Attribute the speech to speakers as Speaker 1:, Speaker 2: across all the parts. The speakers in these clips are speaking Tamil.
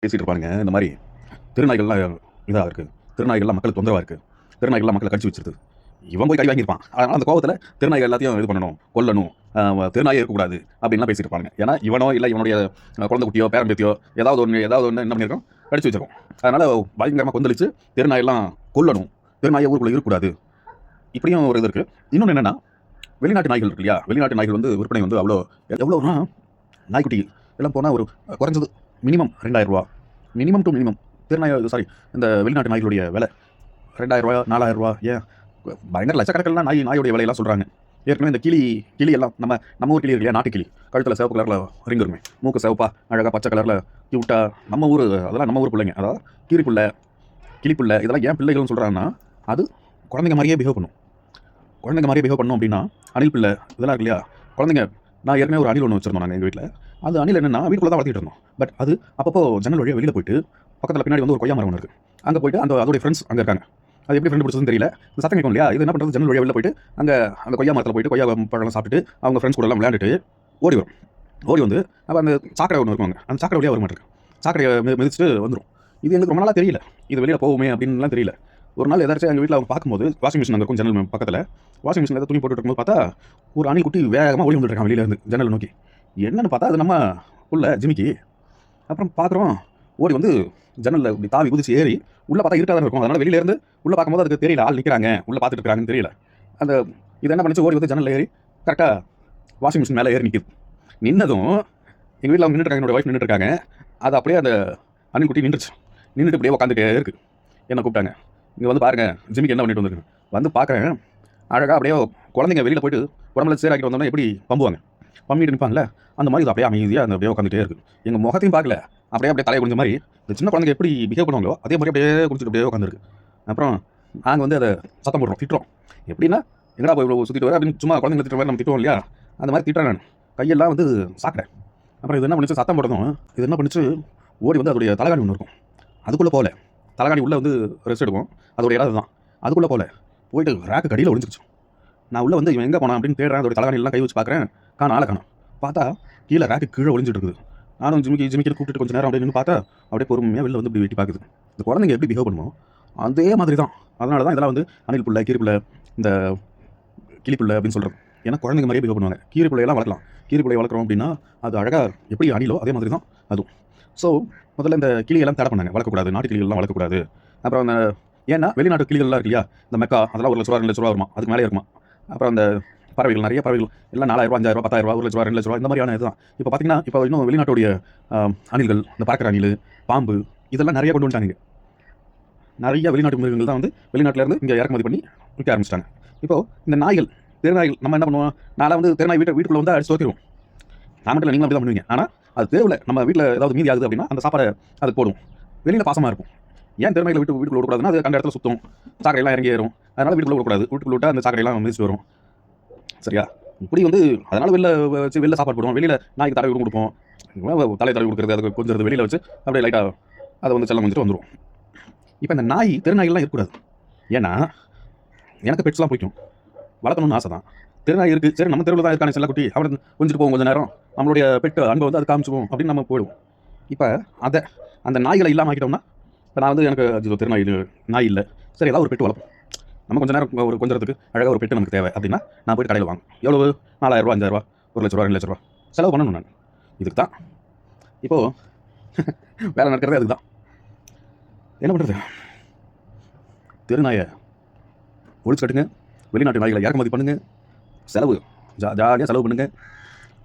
Speaker 1: பேசிட்டு இருப்பானுங்க. இந்த மாரி தெருநாய்கள்லாம் இதா இருக்கு. தெருநாய்கள்லாம் மக்களுக்கு தொந்தரவா இருக்கு. தெருநாய்கள்லாம் மக்கள கடிச்சு வச்சிருது. இவன் போய் கடி வாங்கியிருப்பான். அதனால அந்த கோவத்துல தெருநாய்கள் எல்லாத்தையும் இது பண்ணணும், கொல்லணும், தெருநாயே இருக்கக்கூடாது அப்படின்லாம் பேசிட்டு இருப்பானுங்க. ஏன்னா இவனோ இல்ல இவனுடைய குழந்தை குட்டியோ, பேரன் பேத்தியோ ஏதாவது ஒண்ணு என்ன பண்ணியிருக்கும், கடிச்சு வச்சிருக்கும். அதனால பயங்கரமா கொந்தளிச்சு தெருநாயெல்லாம் கொல்லணும், தெருநாயே ஊருக்குள்ள இருக்கக்கூடாது. இப்படியும் ஒரு இது இருக்கு. இன்னொன்னு என்னன்னா, வெளிநாட்டு நாய்கள் இருக்கு இல்லையா? வெளிநாட்டு நாய்கள் வந்து விற்பனை வந்து எவ்வளோனா நாய்க்குட்டி எல்லாம் போனா ஒரு குறைஞ்சது மினிமம் ரூ. 2000 மினிமம் டு மினிமம். இந்த வெளிநாட்டு நாய்களுடைய விலை ரூ. 2000 ரூ. 4000 ஏன் பயங்கர லட்சக்கணக்கில் நாயோடைய விலையெல்லாம் சொல்கிறாங்க. ஏற்கனவே இந்த கிளி எல்லாம் நம்ம ஊர் கிளி இருக்கு இல்லையா, நாட்டு கிளி, கழுத்தில் சிவப்பு கலரில் ரிங் இருக்குமே, மூக்கு சிவப்பா அழகாக பச்சை கலரில் கியூட்டா, அதெல்லாம் நம்ம ஊர் பிள்ளைங்க. அதாவது கீரிப்புள்ள, கிளிப்புள்ள, இதெல்லாம் ஏன் பிள்ளைகள்னு சொல்கிறாங்கன்னா, அது குழந்தைங்க மாதிரியே பிஹேவ் பண்ணும். குழந்தைங்க மாதிரியே பிஹேவ் பண்ணோம் அப்படின்னா, அணில் பிள்ளை இதெல்லாம் இருக்கு இல்லையா, குழந்தைங்க. நான் ஏற்கனவே ஒரு அணில் ஒன்று வச்சிருந்தோம் நாங்கள் எங்கள் வீட்டில். அது அணில் என்னென்னா வீட்டுக்குள்ளே தான் வளர்த்திட்டு இருந்தோம். பட் அது அப்பப்போ ஜன்னல் வழியாக வெளியில் போயிட்டு பக்கத்தில் பின்னாடி வந்து ஒரு கொய்யா மரம் ஒன்று இருக்குது, அங்கே போயிட்டு அதோடைய ஃப்ரெண்ட்ஸ் அங்கே இருக்காங்க. அது எப்படி ஃப்ரெண்ட் பிடிச்சதுன்னு தெரியல. இந்த சத்தம் கேட்கும் இல்லையா, இது என்ன பண்ணுறது, ஜன்னல் வழியாக வெளியில் போயிட்டு அந்த கொய்யா மரத்தில் போயிட்டு கொய்யா பழம் சாப்பிட்டுட்டு அவங்க ஃப்ரெண்ட்ஸ் கூட எல்லாம் விளையாண்டுட்டு ஓடி வரும். ஓடி வந்து அப்போ அந்த சாக்கடை ஒன்று இருக்குவாங்க, அந்த சாக்கடை வழியாக வர மாட்டேருக்கு, சாக்கடையை மிதிச்சுட்டு வந்துடும். இது எனக்கு ரொம்ப நாளாக தெரியல, இது வெளியில் போகுமே அப்படின்லாம் தெரியல. ஒரு நாள் எதாச்சும் எங்கள் வீட்டில் அவங்க பார்க்கும்போது வாஷிங் மிஷின் அங்கே இருக்கும், ஜன்னல் பக்கத்தில் வாஷிங் மிஷினில் ஏதாவது துணி போட்டுட்டு இருக்கும்போது பார்த்தா ஒரு அணில் குட்டி வேகமாக ஓடி வந்துருக்கான் வெளியிலேருந்து ஜன்னல் நோக்கி. என்னென்னு பார்த்தா அது நம்ம உள்ள ஜிமிக்கி. அப்புறம் பார்க்குறோம், ஓடி வந்து ஜன்னலில் இப்படி தாவி குதிச்சு ஏறி உள்ளே பார்த்தா இருட்டாக தான் இருக்கும். அதனால் வெளியிலேருந்து உள்ளே பார்க்கும்போது அதுக்கு தெரியல ஆள் நிற்கிறாங்க, உள்ளே பார்த்துட்டு இருக்காங்கன்னு தெரியல. அந்த இது என்ன பண்ணிச்சு, ஓடி வந்து ஜன்னலில் ஏறி கரெக்டாக வாஷிங் மிஷின் மேலே ஏறி நிற்கிது. நின்னதும் எங்கள் வீட்டில் அவங்க நின்றுருக்காங்க, என்னோட ஒய்ஃப் நின்றுருக்காங்க. அது அப்படியே அந்த அணில் குட்டி நின்றுட்டு அப்படியே உட்காந்துட்டே இருக்குது. என்னை கூப்பிட்டாங்க, இங்கே வந்து பாருங்கள் ஜிமிக்கு என்ன பண்ணிட்டு வந்துருக்கு. வந்து பார்க்குறேன், அழகாக அப்படியே குழந்தைங்க வெளியில் போயிட்டு உடம்புல சேராக்கிட்டு வந்தோம்னா எப்படி பம்பிட்டு நிற்பாங்கல்ல, அந்த மாதிரி இது அப்படியே அமைதியாக அந்த அப்படியே உட்காந்துட்டே இருக்குது. எங்கள் முகத்தையும் பார்க்கல, அப்படியே தலையை குடிஞ்ச மாதிரி இந்த சின்ன குழந்தைங்க எப்படி பிஹேவ் பண்ணுவாங்களோ அதே மாதிரி அப்படியே குடிச்சிட்டு அப்படியே உட்காந்துருக்கு. அப்புறம் நாங்கள் வந்து அதை சத்தம் போடுறோம், திட்டுறோம். எப்படின்னா, எங்கடா போய் இவ்வளோ சுற்றிட்டு வர அப்படின்னு சும்மா குழந்தைங்க திட்டுற மாதிரி நம்ம திட்டுவோம் இல்லையா, அந்த மாதிரி திட்டுறேன் நான். கையெல்லாம் வந்து சாக்கிறேன். அப்புறம் இது என்ன பண்ணிச்சு, சத்தம் போடுறதும் இது என்ன பண்ணிச்சு, ஓடி வந்து அதோடைய தலைகாணி ஒன்று இருக்கும், அதுக்குள்ளே போகல. தலைகாணி உள்ளே வந்து ரெஸ்ட் எடுக்கும், அதோடைய இடம் தான். அதுக்குள்ளே போயிட்டு ரேக்கு கடியில் ஒழிஞ்சிருச்சு. நான் உள்ளே வந்து இவன் எங்கே போனான் அப்படின்னு தேடுறேன், அதோட தலைகாணிலாம் கை வச்சு பார்க்குறேன், ஆளை காணும். பார்த்தா கீழே ரேக்கு கீழே ஒழிஞ்சிட்டு இருக்குது. நானும் ஜிமிக்கி கூப்பிட்டு கொஞ்சம் நேரம் அப்படின்னு பார்த்தா அப்படியே பொறுமையாக வெளில வந்து இப்படி வெட்டி பார்க்குது. இந்த குழந்தைங்க எப்படி பிஹேவ் பண்ணுமோ அதே மாதிரி தான். அதனால தான் இதெல்லாம் வந்து அணில் பிள்ளை, கீரிப்புள்ள, இந்த கிளிப்புள்ள அப்படின்னு சொல்கிறது. ஏன்னா குழந்தைங்க மாதிரியே பிஹேவ் பண்ணுவாங்க. கீரிப்புள்ளையெல்லாம் வளர்க்கலாம். கீரிப்புள்ளையை வளர்க்குறோம் அப்படின்னா அது அழகாக எப்படி அணிலோ அதே மாதிரி தான் அதுவும். ஸோ முதல்ல இந்த கிளியெல்லாம் தடை பண்ணாங்க, வளர்க்கக்கூடாது, நாட்டு கிளிகள்லாம் வளர்க்கக்கூடாது. அப்புறம் அந்த ஏன்னா வெளிநாட்டு கிளிகள்லாம் இருக்கு இல்லையா, இந்த மெக்கா அதெல்லாம் ₹1,00,000 ₹2,00,000 வருமா, அதுக்கு மேலே இருக்குமா. அப்புறம் அந்த பறவைகள், நிறைய பறவைகள் எல்லாம் ₹4,000 ₹5,000 10,000 ₹1,00,000 ₹2,00,000 இந்த மாதிரியான இதுதான். இப்போ பார்த்தீங்கன்னா, இப்போ இன்னும் வெளிநாட்டுடைய அணில்கள், இந்த பறக்கிற அணில், பாம்பு இதெல்லாம் நிறைய கொண்டு வந்துட்டாங்க. நிறைய வெளிநாட்டு மிருகங்கள் தான் வந்து வெளிநாட்டிலேருந்து இங்கே இறக்குமதி பண்ணி விற்க ஆரம்பிச்சிட்டாங்க. இப்போது இந்த நாய்கள், தெருநாய்கள், நம்ம என்ன பண்ணுவோம், நான்லாம் வந்து தெருநாய் வீட்டுக்குள்ளே வந்து அடிச்சு துரத்திடுவோம். நான் மட்டும் நீங்களும் அப்படி தான் பண்ணுவீங்க. ஆனால் அது தெருவில் நம்ம வீட்டில் ஏதாவது மீதி ஆகுது அப்படின்னா அந்த சாப்பாடை அதுக்கு போடுவோம். வெளியில் பாசமாக இருக்கும். ஏன் தெருநாய்களை வீட்டுக்குள்ள விடக்கூடாதுன்னா, அது கண்ட இடத்துல சுற்றும், சாக்கடையெல்லாம் இறங்கி ஏறும். அதனால் வீட்டுக்குள்ள விடக்கூடாது. வீட்டுக்குள்ள விட்டால் அந்த சாக்கடையெல்லாம் மிதிச்சு வரும். சரியா? இப்படி வந்து அதனால் வெளில சாப்பாடு போடுவோம், வெளியில் நாய்க்கு தடவி கொடுப்போம், தலை தடவி கொடுக்குறது, அதுக்கு கொஞ்சம் வெளியில் வச்சு அப்படியே லைட்டாக அதை வந்து செல்லம் கொஞ்சிட்டு வந்துடும். இப்போ இந்த தெருநாய்கள்லாம் இருக்கக்கூடாது. ஏன்னா எனக்கு பெட்ஸ்லாம் பிடிக்கும், வளர்க்கணும்னு ஆசை தான். தெருநாய் இருக்குது, சரி நம்ம தெருவில் தான் இருக்கானே செல்லக்குட்டி, அவனை கொஞ்சிட்டு போவோம் கொஞ்சம் நேரம், நம்மளுடைய பெட்டு அன்பை வந்து அது காமிச்சுவோம் அப்படின்னு நம்ம போயிடுவோம். இப்போ அந்த நாய்களை இல்லாமல் ஆக்கிட்டோம்னா, இப்போ நான் வந்து எனக்கு நாய் இல்லை, சரி ஏதாவது ஒரு பெட்டு வளர்ப்போம். நம்ம கொஞ்சம் நேரம் கொஞ்சத்துக்கு அழகாக ஒரு பெட்டு நமக்கு தேவை அப்படின்னா நான் போய்ட்டு கடையில் வாங்க. எவ்வளவு ₹4,000 ₹5,000 ₹1,00,000 ₹2,00,000 செலவு பண்ணணும் நான். இதுக்கு தான் இப்போது வேலை நடக்கிறதே அதுக்கு தான். என்ன பண்ணுறது, தெருநாயை ஒழிச்சு கட்டுங்க, வெளிநாட்டு நாய்களை இறக்குமதி பண்ணுங்க, ஜாலியாக செலவு பண்ணுங்க,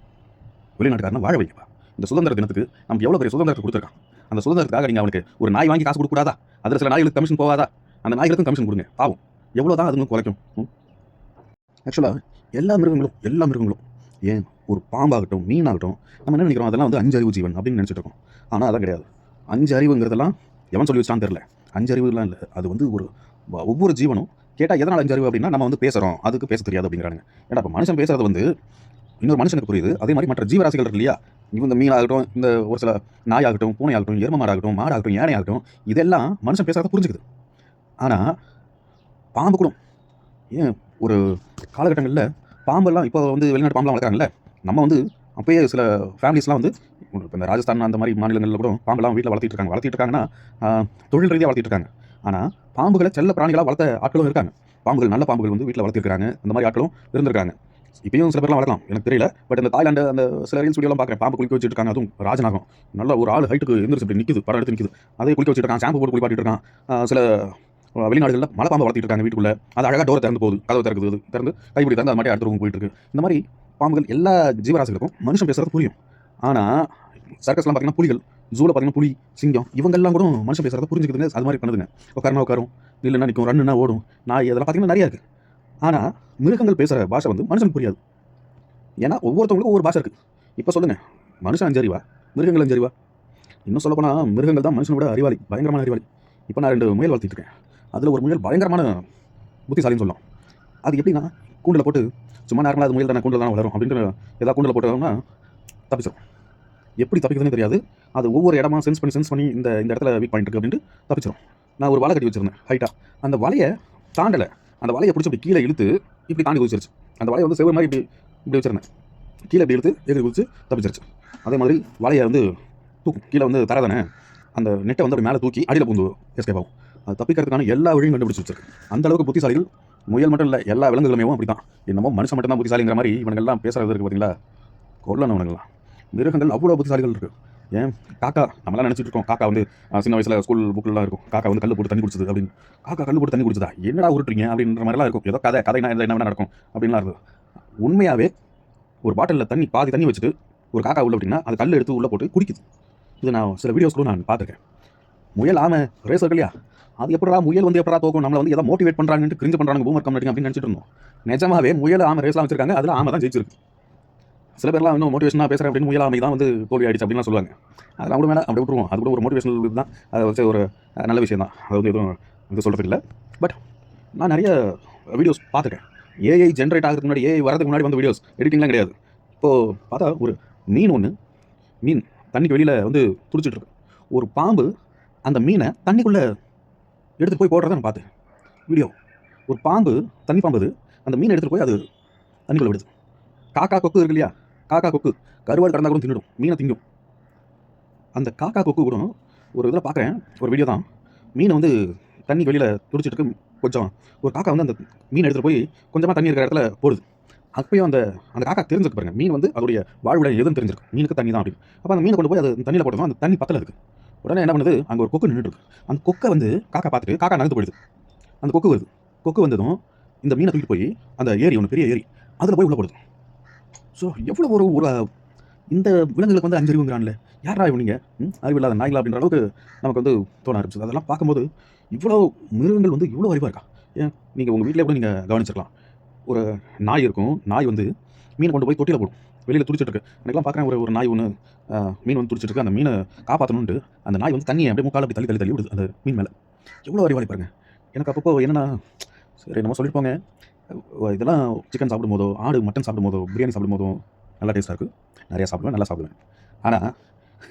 Speaker 1: வெளிநாட்டுக்காரனை வாழ வைக்கப்பா. இந்த சுதந்திர தினத்துக்கு நமக்கு எவ்வளோ பெரிய சுதந்திரத்தை கொடுத்துருக்கான். அந்த சுதந்திரத்துக்காக நீங்கள் அவனுக்கு ஒரு நாய் வாங்கி காசு கொடுக்கக்கூடாதா? அதில் சில நாய்களுக்கு கமிஷன் போகாதா? அந்த நாய்களுக்கும் கமிஷன் கொடுங்க. பாவம் எவ்வளோ தான் அதுங்க குறைக்கும். ஆக்சுவலாக எல்லா மிருகங்களும் ஏன் ஒரு பாம்பாகட்டும், மீனாகட்டும், நம்ம என்ன நினைக்கிறோம், அதெல்லாம் வந்து 5 அறிவு ஜீவன் அப்படின்னு நினச்சிட்டு இருக்கோம். ஆனால் அதான் கிடையாது. 5 அறிவுங்கிறதெல்லாம் எவன் சொல்லி வச்சான்னு தெரில. 5 அறிவுலாம் இல்லை, அது வந்து ஒவ்வொரு ஜீவனும் கேட்டால் எதனால் 5 அறிவு அப்படின்னா, நம்ம வந்து பேசுகிறோம், அதுக்கு பேச தெரியாது அப்படிங்கிறாங்க. ஏன்னா இப்போ மனுஷன் பேசுறது வந்து இன்னொரு மனுஷனுக்கு புரியுது. அதே மாதிரி மற்ற ஜீவராசிகள் இருக்கு இல்லையா, இந்த மீனாகட்டும், இந்த ஒரு சில நாயாகட்டும், பூனையாகட்டும், எரும மாடாகட்டும், மாடாகட்டும், யானையாகட்டும், இதெல்லாம் மனுஷன் பேசுகிறத புரிஞ்சுக்குது. ஆனால் பாம்பு கூட ஏன் ஒரு காலகட்டங்களில் பாம்பெல்லாம் இப்போ வந்து வெளிநாட்டு பாம்பெலாம் வளர்க்குறாங்கல்ல, நம்ம வந்து அப்போயே சில ஃபேமிலிஸ்லாம் வந்து இப்போ இந்த ராஜஸ்தான் அந்த மாதிரி மாநிலங்களில் கூட பாம்பெல்லாம் வீட்டில் வளர்த்திட்டு இருக்காங்கன்னா தொழில் ரீதியாக வளர்த்திட்டு இருக்காங்க. ஆனால் பாம்புகளை செல்ல பிராணிகளாக வளர்த்த ஆட்களும் இருக்காங்க. பாம்புகள் நல்ல பாம்புகள் வந்து வீட்டில் வளர்த்திருக்காங்க. அந்த மாதிரி ஆட்களும் இருந்திருக்காங்க. இப்பயும் சில பேர்லாம் வளர்க்கலாம், எனக்கு தெரியல. பட் இந்த தாய்லாண்டு அந்த சில ரீல்ஸ் வீடியோலாம் பார்க்குறேன், பாம்பு குளிக்க வச்சுட்டு இருக்காங்க. அதுவும் ராஜநாகம் நல்ல ஒரு ஆள் ஹைட்டுக்கு எந்திரிச்சு இப்படி நிற்குது, படம் எடுத்து நிற்குது. அதே குளிக்க வச்சுட்டு இருக்கான், ஷாம்பு போட்டு குளிப்பாட்டிட்டு இருக்கான். சில வெளிநாடுகளில் மலை பாம்பை வளர்த்திட்டு இருக்காங்க வீட்டுக்குள்ள. அது அழகாக டோரை திறந்து போகுது, கதவு திறக்குது, திறந்து கைப்பிடி திறந்து அது மாதிரி அடுத்த ரூம் போயிட்டு இருக்கு. இந்த மாதிரி பாம்புகள் எல்லா ஜீவராசிகளுக்கும் மனுஷன் பேசுறது புரியும். ஆனால் சர்க்கஸ்லாம் பார்த்தீங்கன்னா புலிகள், ஜூவில் பார்த்தீங்கன்னா புலி, சிங்கம் இவங்கெல்லாம் கூட மனுஷன் பேசுறத புரிஞ்சுக்குதுங்க. அது மாதிரி பண்ணுதுங்க. உட்காரும், இல்லைன்னா நிற்கும், ரன்னுன்னா ஓடும், நாய் அதெல்லாம் பார்த்தீங்கன்னா நிறையா இருக்குது. ஆனால் மிருகங்கள் பேசுகிற பாஷை வந்து மனுஷனுக்கு புரியாது. ஏன்னா ஒவ்வொருத்தவங்களுக்கும் ஒவ்வொரு பாஷை இருக்குது. இப்போ சொல்லுங்கள், மனுஷன் அஞ்சறிவா, மிருகங்கள் அஞ்சறிவா? இன்னும் சொல்லப்போனால் மிருகங்கள் தான் மனுஷனோட அறிவாளி, பயங்கரமான அறிவாளி. இப்போ நான் 2 முயல் வளர்த்திட்டு இருக்கேன். அதில் ஒரு முயல் பயங்கரமான புத்திசாலின்னு சொல்லலாம். அது எப்படின்னா, கூண்டில் போட்டு சும்மா நார்மலாக அது முயல் தானே, கூண்டில் தானே வளரும் அப்படின்ட்டு ஏதாவது கூண்டில் போட்டோம்னா தப்பிச்சிடும். எப்படி தப்பிக்கிறதுன்னு தெரியாது. அது ஒவ்வொரு இடமா சென்ஸ் பண்ணி இந்த இடத்துல வீக் பாயிண்ட் இருக்குது அப்படின்ட்டு தப்பிச்சிடும். நான் ஒரு வலை கட்டி வச்சுருந்தேன் ஹைட்டாக. அந்த வலையை தாண்டலை. அந்த வலையை பிடிச்சி அப்படி கீழே இழுத்து இப்படி தாண்டி குதிச்சிருச்சு. அந்த வலையை வந்து செவ்வறு மாதிரி இப்படி வச்சுருந்தேன். கீழே இப்படி இழுத்து எதிரி குதிச்சு தப்பிச்சிருச்சு. அதே மாதிரி வலையை வந்து தூக்கும், கீழே வந்து தரதானே, அந்த நெட்டை வந்து அப்படி மேலே தூக்கி அடியில் பூந்து எஸ்கேப் ஆகும். அது தப்பிக்கிறதுக்கான எல்லா வழியும் கண்டுபிடிச்சி வச்சிருக்கு. அந்த அளவுக்கு புத்திசாலிகள் முயல் மட்டும் இல்லை, எல்லா விலங்குகளுமே அப்படி தான். என்னமோ மனுஷன் மட்டும் தான் புத்திசாலிங்கிற மாதிரி இவங்கெல்லாம் பேசுறது இருக்குது பார்த்தீங்களா, கொல்லணும் இவங்கெல்லாம். மிருகங்கள் அவ்வளோ புத்திசாலிகள் இருக்குது. ஏன் காக்கா, நம்மளாம் நினச்சிட்டு இருக்கோம் காக்கா வந்து சின்ன வயசில் ஸ்கூல் புக்கில்லாம் இருக்கும், காக்கா வந்து கல் போட்டு தண்ணி குடிச்சது அப்படின்னு. காக்கா கல் போட்டு தண்ணி குடிச்சதா, என்னடா உருட்டுறீங்க அப்படின்ற மாதிரிலாம் இருக்கும். ஏதோ கதைனா என்ன வேணா நடக்கும் அப்படின்லாம் இருக்குது. உண்மையாகவே ஒரு பாட்டிலில் பாதி தண்ணி வச்சுட்டு ஒரு காக்கா உள்ள அப்படின்னா அது கல் எடுத்து உள்ளே போட்டு குடிக்குது. இது நான் சில வீடியோஸ் கூட நான் பார்த்துருக்கேன். முயல் ஆமை ரேஸ் இருக்கு இல்லையா, அது எப்படா முயல் வந்து எப்படா தோக்கும், நம்மளை வந்து எதாவது மோட்டிவேட் பண்ணுறாங்கன்னு கிரிஞ்சு பண்ணுறாங்க, பூமர் கம்யூனிட்டி அப்படின்னு நினச்சிட்டு இருந்தோம். நிஜமாவே முயல் ஆமை ரேஸ்லாம் வச்சிருக்காங்க, அதில் ஆமை தான் ஜெயிச்சிருக்கு. சில பேர்லாம் இன்னும் மோட்டிவேஷனாக பேசுகிறேன் அப்படின்னு முயல் ஆமை தான் வந்து தோல்வி ஆயிடுச்சு அப்படின்லாம் சொல்லுவாங்க. அதெல்லாம் கூட மேலே அப்படி விட்டுருவோம். அது கூட ஒரு மோட்டிவேஷனல் தான், அதை வச்சு ஒரு நல்ல விஷயம் தான். அது வந்து எதுவும் இது சொல்கிறதுக்கு இல்லை. பட் நான் நிறைய வீடியோஸ் பார்த்துருக்கேன். ஏஐ ஜென்ரேட் ஆகிறதுக்கு முன்னாடி, ஏஐ வரதுக்கு முன்னாடி வந்து வீடியோஸ் எடிட்டிங்லாம் கிடையாது. இப்போது பார்த்தா ஒரு மீன் தண்ணிக்கு வெளியில் வந்து துடிச்சிட்டு இருக்கு. ஒரு பாம்பு அந்த மீனை தண்ணிக்குள்ளே எடுத்துகிட்டு போய் போடுறத நான் பார்த்தேன் வீடியோ. ஒரு பாம்பு, தண்ணி பாம்பு, அது அந்த மீனை எடுத்துகிட்டு போய் அது தண்ணிக்குள்ளே விடுது. காக்கா கொக்கு இருக்கு இல்லையா, காக்கா கொக்கு கருவாடு கடந்தால் கூட தின்னுடும், மீனை திங்கும். அந்த காக்கா கொக்கு கூட ஒரு இதில் பார்க்குறேன், ஒரு வீடியோ தான். மீனை வந்து தண்ணி வெளியில் துடிச்சிட்டு இருக்கு. கொஞ்சம் ஒரு காக்கா வந்து அந்த மீனை எடுத்துகிட்டு போய் கொஞ்சமாக தண்ணி இருக்கிற இடத்துல போடுது. அப்பயும் அந்த காக்கா தெரிஞ்சுக்க பாருங்க, மீன் வந்து அதோடைய வாழ்விட எதுன்னு தெரிஞ்சிருக்கு, மீனுக்கு தண்ணி தான் அப்படின்னு. அப்போ அந்த மீனை கொண்டு போய் அது தண்ணியில் போட்டதும் அந்த தண்ணி பத்தல இருக்குது. உடனே என்ன பண்ணுது, அங்கே ஒரு கொக்கு நின்றுட்டு இருக்கு. அந்த கொக்கை வந்து காக்கா பார்த்துட்டு காக்கா நகர்ந்து போயிடுது. அந்த கொக்கு வருது. கொக்கு வந்ததும் இந்த மீனை தூக்கிட்டு போய் அந்த ஏரி, ஒன்று பெரிய ஏரி, அதில் போய் உள்ள போடுது. ஸோ எவ்வளோ ஒரு இந்த விலங்குகளுக்கு வந்து அஞ்சறிவுங்கிறான்ல, யாரா இவங்க அறிவில்லாத நாய்களா அப்படின்ற அளவுக்கு நமக்கு வந்து தோண ஆரம்பிச்சது. அதெல்லாம் பார்க்கும்போது இவ்வளோ மிருகங்கள் வந்து இவ்வளோ அறிவாக இருக்கா. ஏன் நீங்கள் உங்கள் வீட்டிலே கூட நீங்கள் கவனிச்சிருக்கலாம். ஒரு நாய் இருக்கும், நாய் வந்து மீனை கொண்டு போய் தொட்டியில் போடும், வெளியில் துடிச்சிட்டு இருக்கு. எனக்குலாம் பார்க்குறேன், ஒரு நாய் ஒன்று மீன் வந்து துடிச்சிட்டு இருக்கு. அந்த மீனை காப்பாற்றணுன்ட்டு அந்த நாய் வந்து தண்ணியை அப்படியே முக்கால் அப்படி தள்ளி விடுது அந்த மீன் மேலே. எவ்வளோ அறிவாளி பாருங்க. எனக்கு அப்பப்போ என்னென்னா, சரி நம்ம சொல்லியிருப்போங்க, இதெல்லாம் சிக்கன் சாப்பிடும்போதோ, ஆடு மட்டன் சாப்பிடும்போதோ, பிரியாணி சாப்பிடும்போதோ நல்லா டேஸ்ட்டாக இருக்குது, நிறையா சாப்பிடுவேன், நல்லா சாப்பிடுவேன். ஆனால்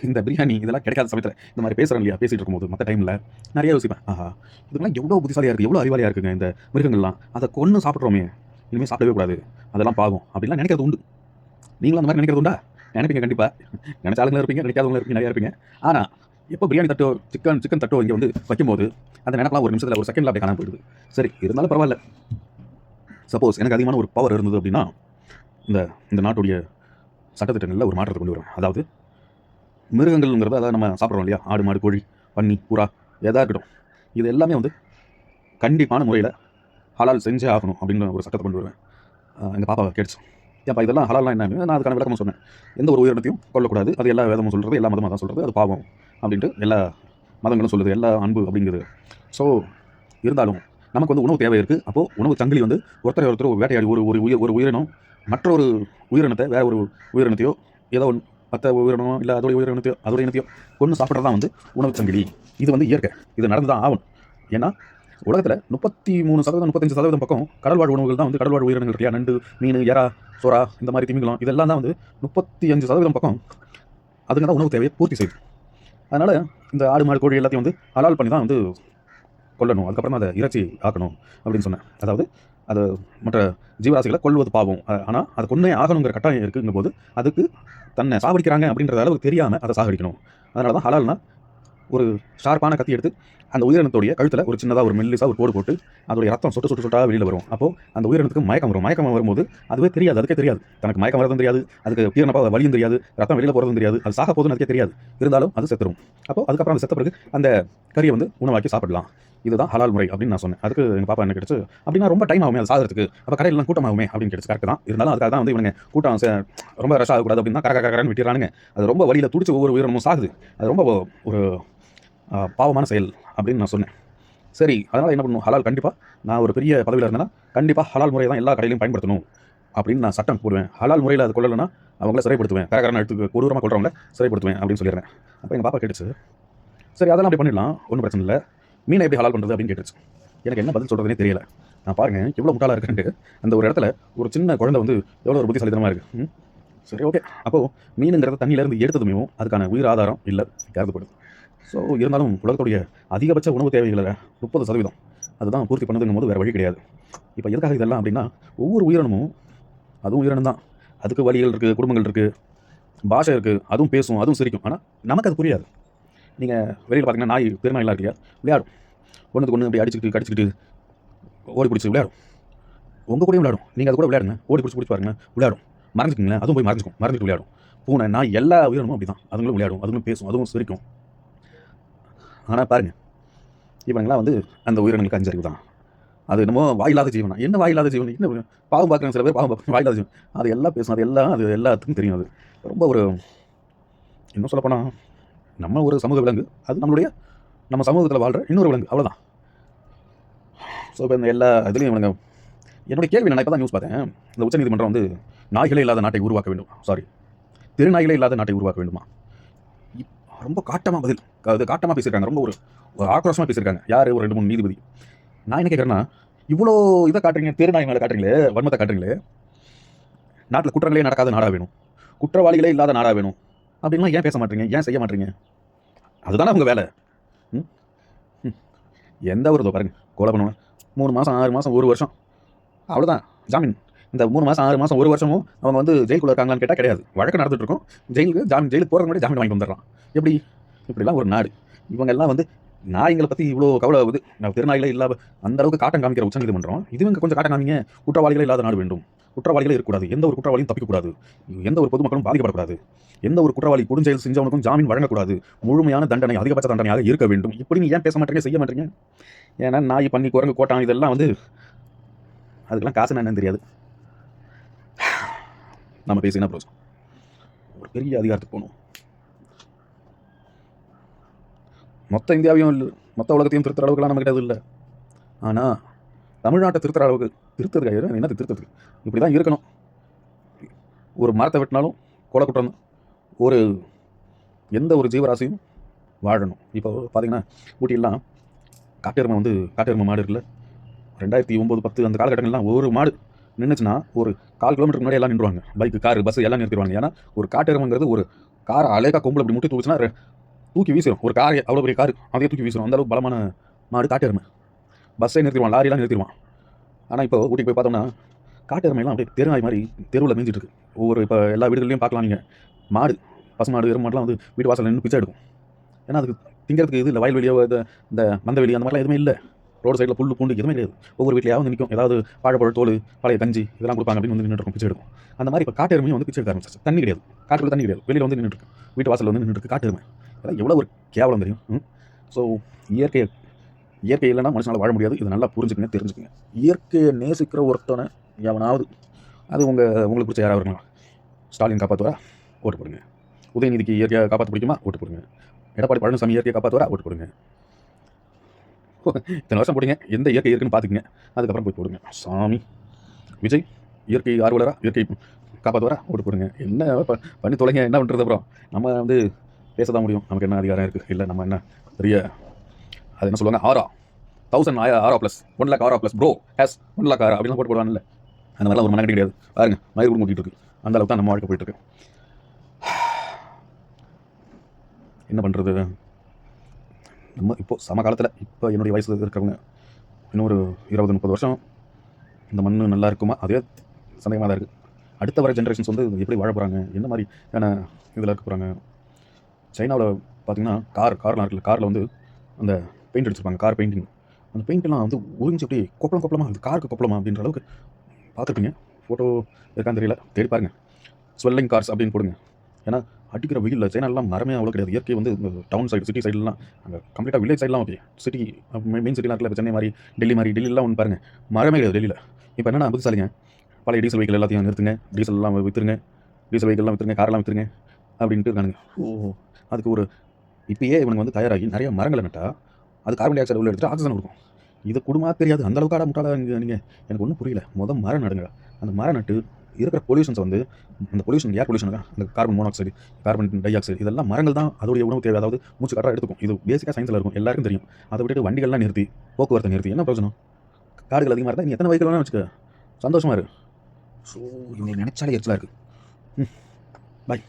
Speaker 1: இந்த பிரியாணி இதெல்லாம் கிடைக்காத சமயத்தில் இந்த மாதிரி பேசுகிறேன் இல்லையா, பேசிகிட்டு இருக்கும்போது மற்ற டைமில் நிறைய யோசிப்பேன், ஆஹா இதுக்கெல்லாம் எவ்வளோ புத்திசாலியாக இருக்குது, எவ்வளோ அறிவாளியாக இருக்குங்க இந்த மிருகங்கள்லாம். அதை கொன்று சாப்பிட்றோமே, இனிமேல் சாப்பிடவே கூடாது, அதெல்லாம் பாவம் அப்படின்லாம் நினைக்கிறது உண்டு. நீங்களும் அந்த மாதிரி நினைக்கிறது உண்டா? நினைப்பீங்க கண்டிப்பாக. நினைச்சாலுங்களும் இருப்பீங்க, நினைக்காதவங்களும் இருப்பீங்க, நிறையா இருப்பீங்க. ஆனால் எப்போ பிரியாணி தட்டோ சிக்கன் தட்டோ இங்கே வந்து வைக்கும்போது அந்த நினைப்பெல்லாம் ஒரு நிமிஷத்தில், ஒரு செகண்டில் அப்படியே காணாமல் போயிடுது. சரி இருந்தாலும் பரவாயில்ல. சப்போஸ் எனக்கு அதிகமான ஒரு பவர் இருந்தது அப்படின்னா இந்த நாட்டுடைய சட்டத்திட்டங்களில் ஒரு மாற்றத்தை கொண்டு வருவேன். அதாவது மிருகங்கள்ங்கிறது, அதாவது நம்ம சாப்பிட்றோம் இல்லையா, ஆடு மாடு கோழி பன்னி புறா எதாக இருக்கட்டும், இது எல்லாமே வந்து கண்டிப்பான முறையில் ஹலால் செஞ்சே ஆகணும் அப்படின்னு ஒரு சட்டத்தை கொண்டு வருவேன். எங்கள் பாப்பா கேட்டுச்சு, ஏன்ப்பா இதெல்லாம் ஹலால்லாம் என்னன்னு. நான் அதுக்கான விளக்கமும் சொன்னேன். எந்த ஒரு உயிரினத்தையும் கொல்லக்கூடாது, அது எல்லா வேதமும் சொல்கிறது, எல்லா மதமும் தான் சொல்கிறது, அது பாவம் அப்படின்ட்டு எல்லா மதங்களும் சொல்லுது, எல்லா அன்பு அப்படிங்கிறது. ஸோ இருந்தாலும் நமக்கு வந்து உணவு தேவை இருக்குது. அப்போது உணவு சங்கிலி வந்து ஒருத்தர் வேட்டையாடி ஒரு உயிரினம் மற்றொரு உயிரினத்தை, வேறு ஒரு உயிரினத்தையோ, ஏதோ மற்ற உயிரினமோ இல்லை அதோட இனத்தையோ கொண்டு சாப்பிட்றது தான் வந்து உணவு சங்கிலி. இது வந்து இயற்கை, இது நடந்து தான் ஆகணும். ஏன்னா உலகத்தில் 33% 35% பக்கம் கடல்வாழ் உணவுகள் தான் வந்து கடல்வாழ் உயிரினங்கள் இல்லையா, நண்டு மீன் எறா சோறா இந்த மாதிரி திமிங்கலம் இதெல்லாம் தான் வந்து 35% பக்கம் அதுங்க தான் உணவு தேவையை பூர்த்தி செய்யுது. அதனால் இந்த ஆடு மாடு கோழி எல்லாத்தையும் வந்து ஹலால் பண்ணி தான் வந்து கொல்லணும், அதுக்கப்புறம் அதை இறைச்சி ஆக்கணும் அப்படின்னு சொன்னேன். அதாவது அது மற்ற ஜீவராசிகளை கொல்வது பாவம். ஆனால் அதை கொன்னே ஆகணுங்கிற கட்டாயம் இருக்குங்கும் போது அதுக்கு தன்னை சாகடிக்கிறாங்க அப்படின்ற அளவுக்கு தெரியாமல் அதை சாகடிக்கணும். அதனால தான் ஹலால்னா ஒரு ஷார்ப்பான கத்தி எடுத்து அந்த உயிரினத்துடைய கழுத்தில் ஒரு சின்னதாக ஒரு மெல்லிசா ஒரு கோடு போட்டு அதோடைய ரத்தம் சொட்டு சொட்டு சொட்டாக வெளியில் வரும். அப்போது அந்த உயிரினத்துக்கு மயக்கம் வரும். மயக்கம் வரும்போது அதுவே தெரியாது, அதுக்கே தெரியாது தனக்கு மயக்கம் வரதும் தெரியாது, அதுக்கு கீரணப்பா வலியும் தெரியாது, ரத்தம் வெளியில் போகிறதும் தெரியாது, அது சாக போதுன்னு அதுக்கே தெரியாது. இருந்தாலும் அது செத்துரும். அப்போது அதுக்கப்புறம் அந்த செத்த பிறகு அந்த கறியை வந்து உணவாக்கி சாப்பிடலாம். இதுதான் ஹலால் முறை அப்படின்னு நான் சொன்னேன். அதுக்கு எங்கள் பாப்பா என்ன கிடைச்சு, அப்படின்னா ரொம்ப டைம் ஆகுமே அது சாகிறதுக்கு, அப்போ கடையிலாம் கூட்டமாகுமே அப்படின்னு கிடைச்சு. கரெக்ட் தான். இருந்தாலும் அதுக்காக தான் வந்து இவங்க கூட்டம் ரொம்ப ரஷ் ஆகக்கூடாது அப்படின்னா கரன்னு விட்டுறானுங்க. அது ரொம்ப வழியில் துடிச்சு ஒவ்வொரு உயிரினமும் சாகுது. அது ரொம்ப ஒரு பாவமான செயல் அப்படின்னு நான் சொன்னேன். சரி, அதனால் என்ன பண்ணணும், ஹலால் கண்டிப்பாக நான் ஒரு பெரிய பதவியில் இருந்தேன்னா கண்டிப்பாக ஹலால் முறையை தான் எல்லா கடையிலையும் பயன்படுத்தணும் அப்படின்னு நான் சட்டம் போடுவேன். ஹலால் முறையில் அது கொள்ளலைன்னா அவங்கள சிறைப்படுத்துவேன், கரகரன்னு எடுத்து கொடூரமாக கொள்றவங்கள சிறைப்படுத்துவேன் அப்படின்னு சொல்லிடுறேன். அப்போ எங்கள் பாப்பா கேட்டுச்சு, சரி அதெல்லாம் அப்படி பண்ணிடலாம், ஒன்றும் பிரச்சனை இல்லை, மீனை எப்படி ஹலால் பண்ணுறது அப்படின்னு கேட்டுச்சு. எனக்கு என்ன பதில் சொல்கிறதுனே தெரியல. நான் பாருங்கள் எவ்வளோ முட்டாளாக இருக்குன்ட்டு. அந்த ஒரு இடத்துல ஒரு சின்ன குழந்தை வந்து எவ்வளோ ஒரு புத்திசாலித்தனமாக இருக்குது. சரி ஓகே, அப்போது மீனுங்கிறத தண்ணியிலேருந்து எடுத்ததுமே அதுக்கான உயிர் ஆதாரம் இல்லை, கருதப்படுது. ஸோ இருந்தாலும் உலகத்துடைய அதிகபட்ச உணவு தேவைகளை 30% அதுதான் பூர்த்தி பண்ணுதுங்கும் போது வேறு வழி கிடையாது. இப்போ எதுக்காக இதெல்லாம் அப்படின்னா, ஒவ்வொரு உயிரினமும் அதுவும் உயிரினம் தான், அதுக்கு வழிகள் இருக்குது, குடும்பங்கள் இருக்குது, பாஷை இருக்குது, அதுவும் பேசும், அதுவும் சிரிக்கும். ஆனால் நமக்கு அது புரியாது. நீங்கள் வெளியில் பார்த்தீங்கன்னா நாய் பெருநாயெல்லாம் இருக்கு இல்லையா, விளையாடும், ஒன்றுக்கு ஒன்று அப்படி அடிச்சுக்கிட்டு கடிச்சிக்கிட்டு ஓடி பிடிச்சி விளையாடும். உங்கள் கூடயும் விளையாடும், நீங்கள் அது கூட விளையாடுங்க, ஓடி பிடிச்சி பாருங்க விளையாடும், மறைஞ்சிக்கிங்களேன், அதுவும் போய் மறைஞ்சிட்டு விளையாடும். பூனை நாய் எல்லா உயிரினமும் அப்படி தான், அதுங்களும் விளையாடும், அதுங்களும் பேசும், அதுவும் சிரிக்கும். ஆனால் பாருங்கள் இவங்கெல்லாம் வந்து அந்த உயிரினங்களுக்கு அஞ்சறிவு தான். அது என்னமோ வாயில்லாத ஜீவனா, என்ன வாயில்லாத ஜீவன், என்ன பாவம் பார்க்குறாங்க சில பேர், பாவம் பார்க்க வாயில்லாத ஜீவன், அது எல்லாம் பேசும், அது எல்லாத்துக்கும் தெரியும். அது ரொம்ப ஒரு இன்னும் சொல்லப்போனால் நம்ம ஒரு சமூக விலங்கு, அது நம்ம சமூகத்தில் வாழ்கிற இன்னொரு விலங்கு, அவ்வளோதான். ஸோ இப்போ இந்த எல்லா இதுலேயும் இவங்க என்னுடைய கேள்வி நான் இப்போ தான் நியூஸ் பார்த்தேன், இந்த உச்சநீதிமன்றம் வந்து நாய்களே இல்லாத நாட்டை உருவாக்க வேண்டும், திருநாய்களே இல்லாத நாட்டை உருவாக்க வேண்டுமா. ரொம்ப காட்டமாக அது காட்டமாக பேசியிருக்காங்க, ரொம்ப ஒரு ஆக்ரோஷமாக பேசியிருக்காங்க. யார், ஒரு 2-3 நீதிபதி. நான் என்ன கேட்குறேன்னா, இவ்வளோ இதை காட்டுறீங்க, தெருநாய் மேலே காட்டுறீங்களே, வன்மத்தை காட்டுறீங்களே, நாட்டில் குற்றங்களே நடக்காத நாடாக வேணும், குற்றவாளிகளே இல்லாத நாடாக வேணும் அப்படின்லாம் ஏன் பேச மாட்டீங்க, ஏன் செய்ய மாட்டீங்க? அதுதானே உங்கள் வேலை. எந்த ஒரு இதோ பாருங்கள், கொலை பண்ணுவேன் 3 மாதம் 6 மாதம் 1 வருஷம் அவ்வளோதான் ஜாமீன். இந்த 3 மாதம் 6 மாதம் 1 வருஷமும் அவங்க வந்து ஜெயிலுக்குள்ள இருக்காங்களான்னு கேட்டால் கிடையாது, வழக்கு நடந்துட்டு இருக்கும். ஜெயிலுக்கு போகிறதுக்கு முன்னாடி ஜாமீன் வாங்கி வந்துடுறான். எப்படி இப்படிலாம் ஒரு நாடு? இவங்கெல்லாம் வந்து நாய்களை பற்றி இவ்வளோ கவலை ஆகுது, நான் திருநாய்களே இல்லாத அந்த அளவுக்கு காட்டம் காமிக்கிற உச்சநீதிமன்றம் இதுவங்க கொஞ்சம் காட்டம் காமிங்க, குற்றவாளிகளே இல்லாத நாடு வேண்டும், குற்றவாளிகளே இருக்கக்கூடாது, எந்த ஒரு குற்றவாளியும் தப்பிக்கக்கூடாது, எந்த ஒரு பொதுமக்களும் பாதிக்கப்படக்கூடாது, எந்த ஒரு குற்றவாளி கொடுஞ்செயல் செஞ்சவனுக்கும் ஜாமீன் வழங்கக்கூடாது, முழுமையான தண்டனை அதிகபட்ச தண்டனையாக இருக்க வேண்டும். இப்படி நீ ஏன் பேச மாட்டீங்க, செய்ய மாட்டீங்க? ஏன்னா நாய் பண்ணி குரங்கு கோட்டான் இதெல்லாம் வந்து அதுக்கெல்லாம் காசு என்னன்னு தெரியாது. நம்ம பேசினா பிரோஜனம், ஒரு பெரிய அதிகாரத்துக்கு போகணும், மொத்த இந்தியாவையும் இல்லை மொத்த உலகத்தையும் திருத்துற அளவுக்குலாம் நம்ம கிட்ட இல்லை. ஆனால் தமிழ்நாட்டை திருத்துற அளவுக்கு திருத்துறதுக்கு என்ன திருத்துறதுக்கு இப்படி தான் இருக்கணும். ஒரு மரத்தை வெட்டினாலும் கொலை குற்றம், ஒரு எந்த ஒரு ஜீவராசியும் வாழணும். இப்போ பார்த்தீங்கன்னா ஊட்டியெல்லாம் காட்டெருமை மாடு இருக்குல்ல, 2009-10 அந்த காலகட்டங்கள்லாம் ஒரு மாடு நின்றுச்சுன்னா ஒரு 1/4 கிலோமீட்டருக்கு முன்னாடி எல்லாம் நின்றுவாங்க, பைக்கு காரு பஸ் எல்லாம் நிறுத்திடுவாங்க. ஏன்னா ஒரு காட்டெருமைங்கிறது ஒரு காரை அழகாக கொம்பில் அப்படி முட்டி தூக்குச்சுன்னா தூக்கி வீசிடும். ஒரு கார் அவ்வளோ பெரிய காரு அதையே தூக்கி வீசிடும், அந்தளவுக்கு பலமான மாடு காட்டெருமை. பஸ்ஸே நிறுத்திடுவான், லாரியெல்லாம் நிறுத்திடுவான். ஆனால் இப்போ ஊட்டிக்கு போய் பார்த்தோம்னா காட்டெருமையெல்லாம் அப்படியே தெருநாய் மாதிரி தெருவில் மேய்ஞ்சிட்டு இருக்கு. இப்போ எல்லா வீடுகள்லையும் பார்க்கலாம் நீங்கள், மாடு பசுமாடு எருமை மாடுலாம் வந்து வீட்டு வாசலில் நின்று பிச்சை எடுக்கும். ஏன்னா அதுக்கு திங்கிறதுக்கு இது இல்லை, வயல்வெளியோ இந்த மந்தவெளி அந்த மாதிரிலாம் எதுவுமே இல்லை, ரோடு சைடில் புல் பூண்டு எதுவுமே கிடையாது. ஒவ்வொரு வீட்லையாவது நிற்கும், ஏதாவது வாழைப்பழ தோல் பழைய கஞ்சி இதெல்லாம் கொடுப்பாங்க அப்படின்னு வந்து நின்றுருக்கும், பிச்சை எடுக்கும். அந்த மாதிரி இப்போ காட்டெருமையும் வந்து பிச்சை எடுக்க ஆரம்பிச்சு. தண்ணி கிடையாது, காட்டுக்குள்ள தண்ணி கிடையாது, வெளியில் வந்து நின்றுருக்கு, வீட்டு வாசலில் வந்து நின்றுருக்கு காட்டெருமை. அதெல்லாம் எவ்வளோ ஒரு கேவலம் தெரியும். ஸோ இயற்கை இல்லைன்னா மனுஷனால் வாழ முடியாது. இதை நல்லா புரிஞ்சுக்கங்க, தெரிஞ்சுக்கங்க. இயற்கையை நேசிக்கிற ஒருத்தனை எவனாவது, அது உங்களுக்கு பிடிச்ச யாராவது இருக்கலாம். ஸ்டாலின் காப்பாற்றுவா, ஓட்டு போடுங்க. உதயநிதிக்கு இயற்கையை காப்பாற்ற பிடிக்குமா, ஓட்டு போடுங்க. எடப்பாடி பழனிசாமி இயற்கையை காப்பாற்றுவா, ஓட்டு போடுங்க. இத்தனை வருஷம் போடுங்க, எந்த இயற்கை இருக்குன்னு பார்த்துக்குங்க, அதுக்கப்புறம் போய் போடுங்க. சாமி விஜய் இயற்கை ஆர்வலரா, இயற்கை காப்பாற்றுவாரா, ஓட்டு போடுங்க. என்ன பண்ணி தொலைங்க, என்ன பண்ணுறது? அப்புறம் நம்ம வந்து பேச தான் முடியும், நமக்கு என்ன அதிகாரம் இருக்குது? இல்லை நம்ம என்ன பெரிய அது என்ன சொல்லுவாங்க, 1000 ஆரா ப்ளஸ் 1 lakh ஆரா ப்ளஸ் ப்ரோ ஹேஸ் 1 lakh ஆரா அப்படிலாம் போட்டு போடுவாங்கல்ல, அந்த மாதிரிலாம் ஒரு மனக்கடி கிடையாது. பாருங்க மயிர் கூட மூட்டிகிட்டு இருக்கு, அந்த அளவுக்கு தான் நம்ம வாழ்க்கை போயிட்டுருக்கு. என்ன பண்ணுறது? நம்ம இப்போ சம காலத்தில் இப்போ என்னுடைய வயசு இருக்கிறவங்க இன்னொரு 20-30 வருஷம் இந்த மண் நல்லா இருக்குமா அதே சந்தேகமாக தான் இருக்குது. அடுத்த வர ஜென்ரேஷன்ஸ் வந்து எப்படி வாழ போகிறாங்க, என்ன மாதிரியான இதில் இருக்க போகிறாங்க. சைனாவில் பார்த்தீங்கன்னா கார்லாம் இருக்குல்ல, காரில் வந்து அந்த பெயிண்ட் அடிச்சிருப்பாங்க, கார் பெயிண்டிங். அந்த பெயிண்ட்லாம் வந்து உறிஞ்சி அப்படி கொப்பளமாக அந்த காருக்கு கொப்பளமா அப்படின்ற அளவுக்கு பார்த்துருப்பீங்க. ஃபோட்டோ இருக்கான்னு தெரியல, தேடி பாருங்கள். ஸ்வெல்லிங் கார்ஸ் அப்படின்னு போடுங்க. ஏன்னா அடிக்கிற வெயிலில் சைனாலாம் மரமே அவ்வளோ கிடையாது. இயற்கை வந்து இந்த டவுன் சைடு சிட்டி சைட்லாம் அங்கே கம்ப்ளீட்டாக வில்லேஜ் சைட்லாம் ஓகே. சிட்டி மெயின் சிட்டிலாம் இருக்குல்ல, இப்போ சென்னை மாதிரி டெல்லி மாதிரி, டெல்லிலாம் ஒன்று பாருங்கள் மரமே கிடையாது டெல்லியில். இப்போ என்னென்னா புதுசாலிங்க, பழைய டீசல் வெஹிக்கிள் எல்லாத்தையும் நிறுத்துங்க, டீசல்லாம் விற்றுருங்க, டீசல் வெஹிக்கிள்லாம் விற்றுருங்க, காரெல்லாம் விற்றுருங்க அப்படின்ட்டு இருக்கானுங்க. அதுக்கு ஒரு இப்பயே இவனுங்க வந்து தயாராகி நிறைய மரங்களை நட்டால் அது கார்பன் டை ஆக்சைடு உள்ள எடுத்துகிட்டு ஆக்சிஜன் கொடுக்கும். இது குடும்பமா தெரியாது, அந்த அளவுக்கு முட்டாளா நீங்கள் எனக்கு ஒன்றும் புரியல. மரம் நடுங்க. அந்த மரம் நட்டு இருக்கிற பொல்யூஷன்ஸ் வந்து அந்த பொல்யூஷன் ஏர் பொல்யூஷன் தான், அந்த carbon monoxide, carbon di oxide, இதெல்லாம் மரங்கள் தான் அதோடைய உணவு தேவை, அதாவது மூச்சு காற்றாக எடுத்துக்கும். இது பேசிக்காக சயின்ஸில் இருக்கும், எல்லாருக்கும் தெரியும். அதை விட்டுட்டு வண்டிகள்லாம் நிறுத்தி போக்குவரத்தை நிறுத்தி என்ன பிரயோஜனம்? காடுகள் அதிகமாக இருந்தால் நீ எத்தனை வெஹிக்கிள் வேணால் வச்சுக்க, சந்தோஷமாக இரு. ஸோ இவங்க நினைச்சாலே எரிச்சலாக இருக்குது. பாய்.